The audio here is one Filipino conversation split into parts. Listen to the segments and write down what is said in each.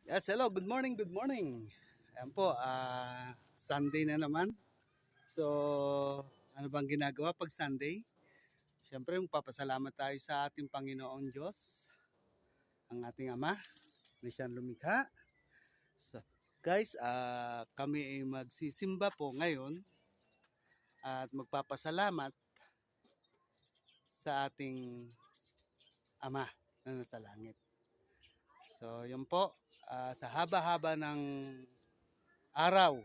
Yes, hello. Good morning, good morning. Ayan po, Sunday na naman. So, ano bang ginagawa pag Sunday? Siyempre, magpapasalamat tayo sa ating Panginoong Diyos, ang ating Ama, na siyang lumikha. So, guys, kami ay magsisimba po ngayon at magpapasalamat sa ating Ama na nasa langit. So, yun po, sa haba-haba ng araw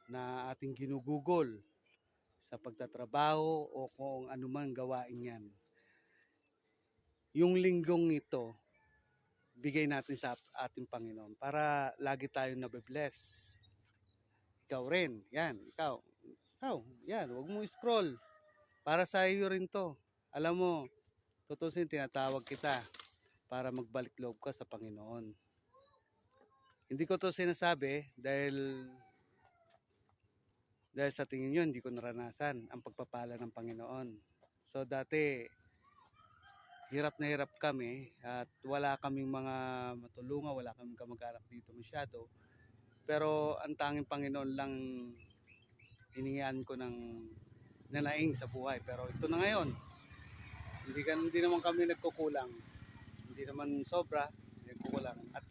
na ating ginugugol sa pagtatrabaho o kung anumang gawain yan. Yung linggong ito, bigay natin sa ating Panginoon para lagi tayong nabe-bless. Ikaw rin, ikaw, yan, huwag mo scroll. Para sa iyo rin to. Alam mo, tutusin tinatawag kita para magbalik loob ka sa Panginoon. Hindi ko to sinasabi dahil sa tingin nyo, hindi ko naranasan ang pagpapala ng Panginoon. So dati, hirap na hirap kami at wala kaming mga matulungan, wala kaming kamag-anak dito masyado. Pero ang tanging Panginoon lang hiningian ko ng nanaing sa buhay. Pero ito na ngayon, hindi naman kami nagkukulang. Hindi naman sobra, hindi nagkukulang. At